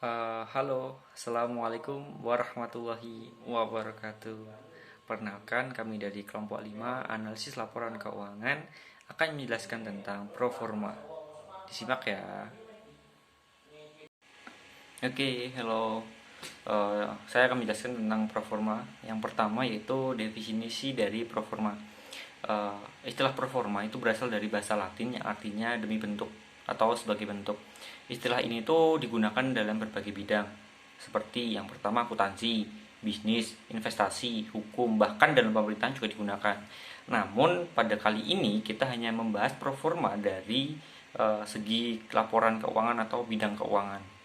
Halo, Assalamualaikum warahmatullahi wabarakatuh. Perkenalkan, kami dari kelompok 5 analisis laporan keuangan akan menjelaskan tentang pro forma. Disimak ya. Oke, halo. Saya akan menjelaskan tentang pro forma. Yang pertama yaitu definisi dari pro forma. Istilah pro forma itu berasal dari bahasa Latin yang artinya demi bentuk atau sebagai bentuk. Istilah ini tuh digunakan dalam berbagai bidang, seperti yang pertama akuntansi, bisnis, investasi, hukum, bahkan dalam pemerintahan juga digunakan. Namun pada kali ini kita hanya membahas pro forma dari segi laporan keuangan atau bidang keuangan.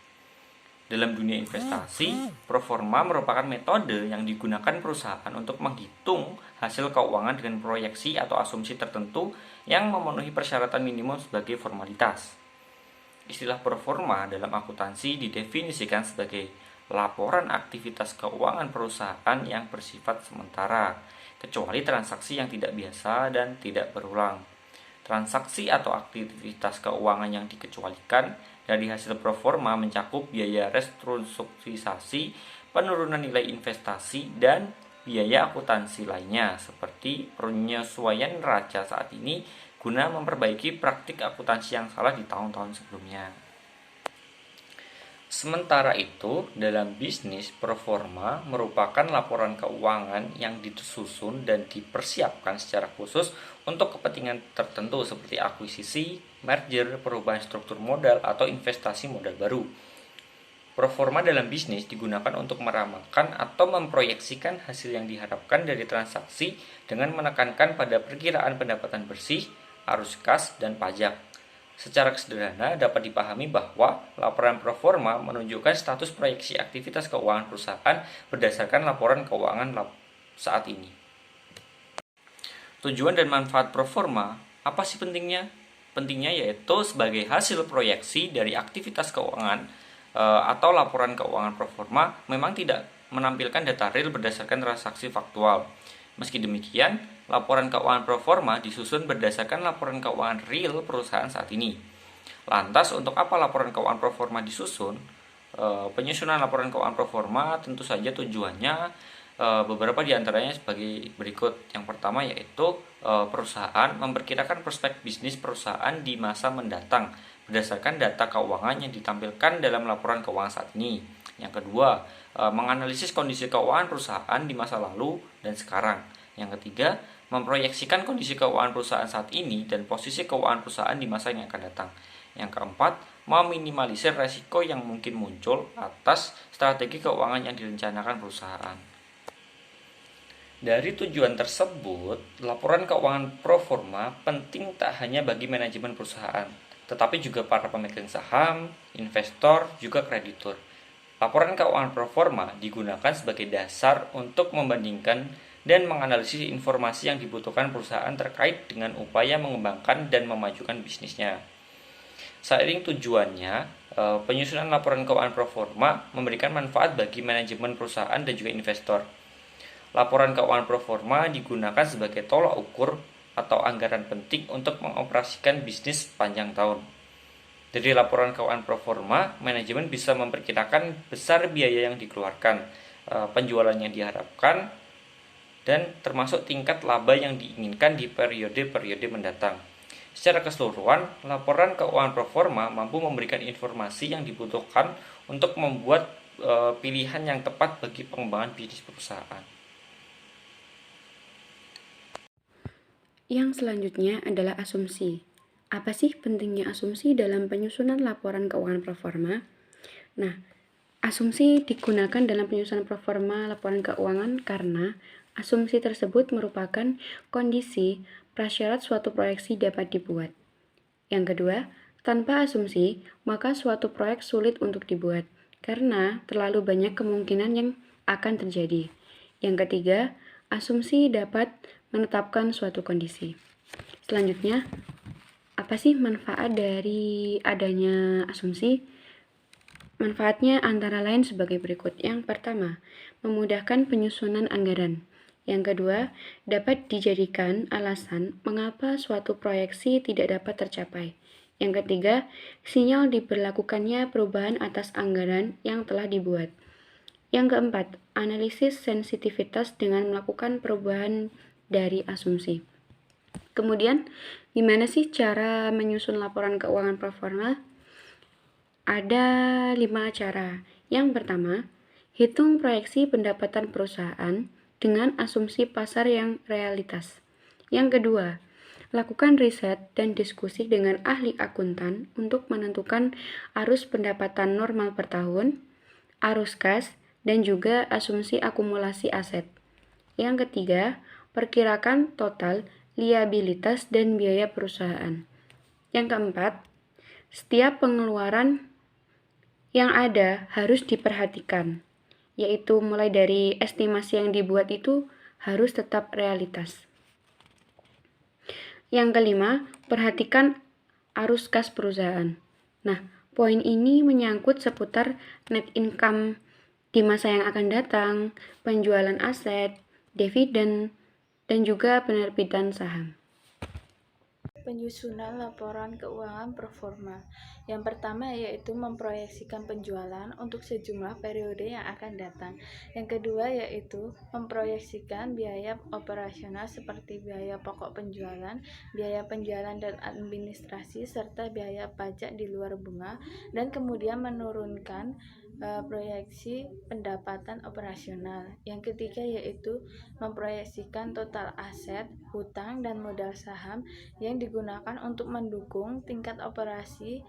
Dalam dunia investasi, pro forma merupakan metode yang digunakan perusahaan untuk menghitung hasil keuangan dengan proyeksi atau asumsi tertentu yang memenuhi persyaratan minimum sebagai formalitas. Istilah pro forma dalam akuntansi didefinisikan sebagai laporan aktivitas keuangan perusahaan yang bersifat sementara, kecuali transaksi yang tidak biasa dan tidak berulang. Transaksi atau aktivitas keuangan yang dikecualikan dari hasil pro forma mencakup biaya restrukturisasi, penurunan nilai investasi, dan biaya akuntansi lainnya seperti penyesuaian neraca saat ini guna memperbaiki praktik akuntansi yang salah di tahun-tahun sebelumnya. Sementara itu, dalam bisnis, pro forma merupakan laporan keuangan yang disusun dan dipersiapkan secara khusus untuk kepentingan tertentu seperti akuisisi, merger, perubahan struktur modal, atau investasi modal baru. Pro forma dalam bisnis digunakan untuk meramalkan atau memproyeksikan hasil yang diharapkan dari transaksi dengan menekankan pada perkiraan pendapatan bersih, arus kas, dan pajak. Secara sederhana dapat dipahami bahwa laporan pro forma menunjukkan status proyeksi aktivitas keuangan perusahaan berdasarkan laporan keuangan saat ini. Tujuan dan manfaat pro forma, apa sih pentingnya? Pentingnya yaitu sebagai hasil proyeksi dari aktivitas keuangan atau laporan keuangan pro forma memang tidak menampilkan data real berdasarkan transaksi faktual. Meski demikian, laporan keuangan pro forma disusun berdasarkan laporan keuangan real perusahaan saat ini. Lantas, untuk apa laporan keuangan pro forma disusun? Penyusunan laporan keuangan pro forma tentu saja tujuannya beberapa diantaranya sebagai berikut. Yang pertama yaitu perusahaan memperkirakan prospek bisnis perusahaan di masa mendatang berdasarkan data keuangan yang ditampilkan dalam laporan keuangan saat ini. Yang kedua, menganalisis kondisi keuangan perusahaan di masa lalu dan sekarang. Yang ketiga, memproyeksikan kondisi keuangan perusahaan saat ini dan posisi keuangan perusahaan di masa yang akan datang. Yang keempat, meminimalisir resiko yang mungkin muncul atas strategi keuangan yang direncanakan perusahaan. Dari tujuan tersebut, laporan keuangan pro forma penting tak hanya bagi manajemen perusahaan, tetapi juga para pemegang saham, investor, juga kreditur. Laporan keuangan pro forma digunakan sebagai dasar untuk membandingkan dan menganalisis informasi yang dibutuhkan perusahaan terkait dengan upaya mengembangkan dan memajukan bisnisnya. Seiring tujuannya, penyusunan laporan keuangan pro forma memberikan manfaat bagi manajemen perusahaan dan juga investor. Laporan keuangan pro forma digunakan sebagai tolak ukur atau anggaran penting untuk mengoperasikan bisnis sepanjang tahun. Dari laporan keuangan pro forma, manajemen bisa memperkirakan besar biaya yang dikeluarkan, penjualan yang diharapkan, dan termasuk tingkat laba yang diinginkan di periode-periode mendatang. Secara keseluruhan, laporan keuangan pro forma mampu memberikan informasi yang dibutuhkan untuk membuat pilihan yang tepat bagi pengembangan bisnis perusahaan. Yang selanjutnya adalah asumsi. Apa sih pentingnya asumsi dalam penyusunan laporan keuangan pro forma? Nah, asumsi digunakan dalam penyusunan pro forma laporan keuangan karena asumsi tersebut merupakan kondisi prasyarat suatu proyeksi dapat dibuat. Yang kedua, tanpa asumsi, maka suatu proyek sulit untuk dibuat karena terlalu banyak kemungkinan yang akan terjadi. Yang ketiga, asumsi dapat menetapkan suatu kondisi. Selanjutnya, apa sih manfaat dari adanya asumsi? Manfaatnya antara lain sebagai berikut. Yang pertama, memudahkan penyusunan anggaran. Yang kedua, dapat dijadikan alasan mengapa suatu proyeksi tidak dapat tercapai. Yang ketiga, sinyal diberlakukannya perubahan atas anggaran yang telah dibuat. Yang keempat, analisis sensitivitas dengan melakukan perubahan dari asumsi. Kemudian, gimana sih cara menyusun laporan keuangan proforma? Ada 5 cara. Yang pertama, hitung proyeksi pendapatan perusahaan dengan asumsi pasar yang realitas. Yang kedua, lakukan riset dan diskusi dengan ahli akuntan untuk menentukan arus pendapatan normal per tahun, arus kas, dan juga asumsi akumulasi aset. Yang ketiga, perkirakan total liabilitas dan biaya perusahaan. Yang keempat, setiap pengeluaran yang ada harus diperhatikan, yaitu mulai dari estimasi yang dibuat itu harus tetap realitas. Yang kelima, perhatikan arus kas perusahaan. Nah, poin ini menyangkut seputar net income di masa yang akan datang, penjualan aset, dividen, dan juga penerbitan saham. Penyusunan laporan keuangan proforma. Yang pertama yaitu memproyeksikan penjualan untuk sejumlah periode yang akan datang. Yang kedua yaitu memproyeksikan biaya operasional seperti biaya pokok penjualan, biaya penjualan dan administrasi, serta biaya pajak di luar bunga, dan kemudian menurunkan proyeksi pendapatan operasional. Yang ketiga yaitu memproyeksikan total aset, hutang, dan modal saham yang digunakan untuk mendukung tingkat operasi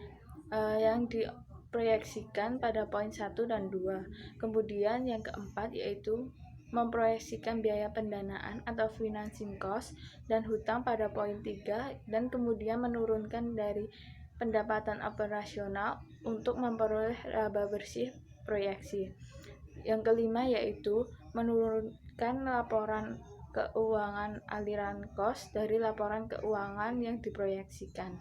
yang diproyeksikan pada poin 1 dan 2. Kemudian yang keempat yaitu memproyeksikan biaya pendanaan atau financing cost dan hutang pada poin 3, dan kemudian menurunkan dari pendapatan operasional untuk memperoleh laba bersih proyeksi. Yang kelima yaitu menurunkan laporan keuangan aliran kos dari laporan keuangan yang diproyeksikan.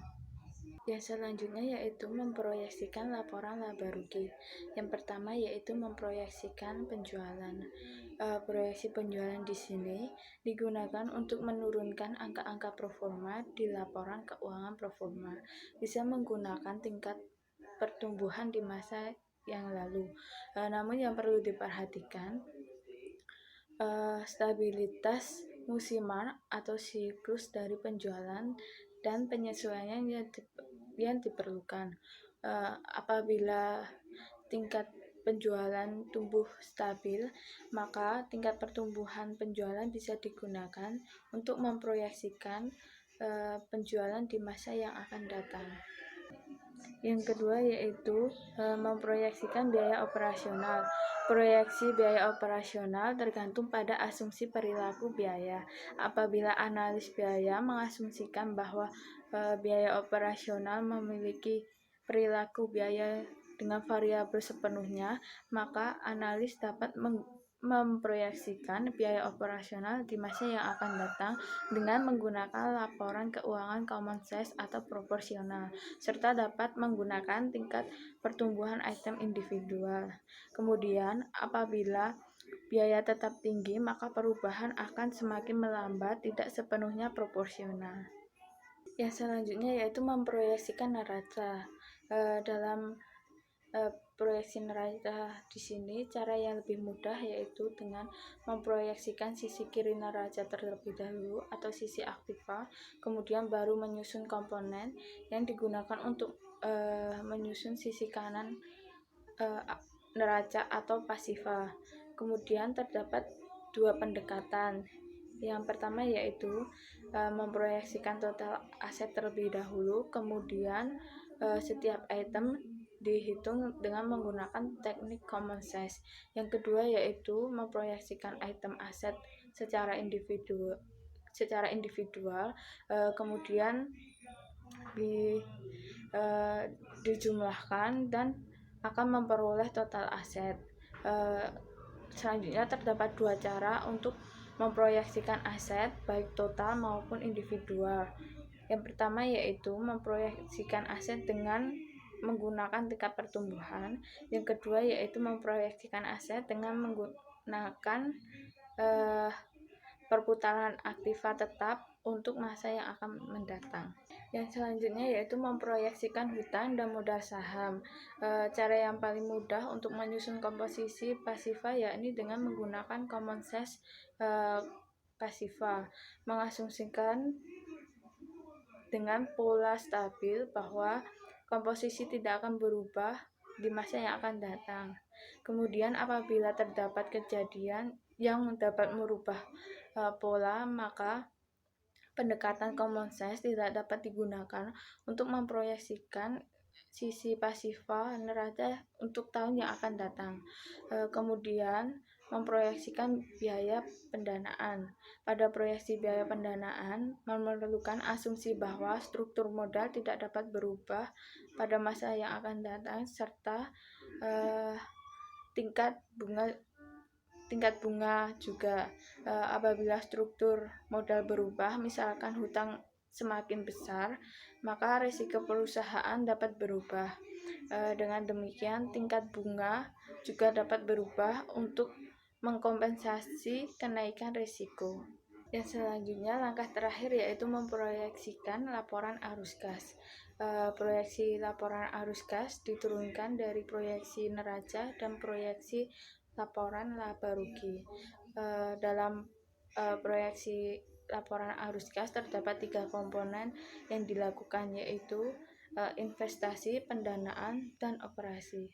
Yang selanjutnya yaitu memproyeksikan laporan laba rugi. Yang pertama yaitu memproyeksikan penjualan. Proyeksi penjualan di sini digunakan untuk menurunkan angka-angka proforma di laporan keuangan proforma. Bisa menggunakan tingkat pertumbuhan di masa yang lalu. Namun yang perlu diperhatikan, stabilitas musiman atau siklus dari penjualan dan penyesuaian yang diperlukan. Apabila tingkat penjualan tumbuh stabil, maka tingkat pertumbuhan penjualan bisa digunakan untuk memproyeksikan penjualan di masa yang akan datang. Yang kedua yaitu memproyeksikan biaya operasional. Proyeksi biaya operasional tergantung pada asumsi perilaku biaya. Apabila analis biaya mengasumsikan bahwa biaya operasional memiliki perilaku biaya dengan variabel sepenuhnya, maka analis dapat memproyeksikan biaya operasional di masa yang akan datang dengan menggunakan laporan keuangan common size atau proporsional, serta dapat menggunakan tingkat pertumbuhan item individual. Kemudian, apabila biaya tetap tinggi, maka perubahan akan semakin melambat, tidak sepenuhnya proporsional. Yang selanjutnya yaitu memproyeksikan neraca. Dalam proyeksi neraca di sini cara yang lebih mudah yaitu dengan memproyeksikan sisi kiri neraca terlebih dahulu atau sisi aktiva, kemudian baru menyusun komponen yang digunakan untuk menyusun sisi kanan neraca atau pasiva. Kemudian terdapat dua pendekatan. Yang pertama yaitu memproyeksikan total aset terlebih dahulu, kemudian setiap item dihitung dengan menggunakan teknik common size. Yang kedua yaitu memproyeksikan item aset secara individual, kemudian dijumlahkan dan akan memperoleh total aset. Selanjutnya terdapat dua cara untuk memproyeksikan aset baik total maupun individual. Yang pertama yaitu memproyeksikan aset dengan menggunakan tingkat pertumbuhan. Yang kedua yaitu memproyeksikan aset dengan menggunakan perputaran aktiva tetap untuk masa yang akan mendatang. Yang selanjutnya yaitu memproyeksikan hutang dan modal saham. Cara yang paling mudah untuk menyusun komposisi pasiva yakni dengan menggunakan common sense pasiva, mengasumsikan dengan pola stabil bahwa komposisi tidak akan berubah di masa yang akan datang. Kemudian apabila terdapat kejadian yang dapat merubah pola, maka pendekatan common sense tidak dapat digunakan untuk memproyeksikan sisi pasiva neraca untuk tahun yang akan datang. Kemudian memproyeksikan biaya pendanaan. Pada proyeksi biaya pendanaan memerlukan asumsi bahwa struktur modal tidak dapat berubah pada masa yang akan datang serta tingkat bunga juga. Apabila struktur modal berubah, misalkan hutang semakin besar, maka risiko perusahaan dapat berubah. Dengan demikian, tingkat bunga juga dapat berubah untuk mengkompensasi kenaikan risiko. Yang selanjutnya, langkah terakhir yaitu memproyeksikan laporan arus kas. Proyeksi laporan arus kas diturunkan dari proyeksi neraca dan proyeksi laporan laba rugi. Dalam proyeksi laporan arus kas terdapat 3 komponen yang dilakukan, yaitu investasi, pendanaan, dan operasi.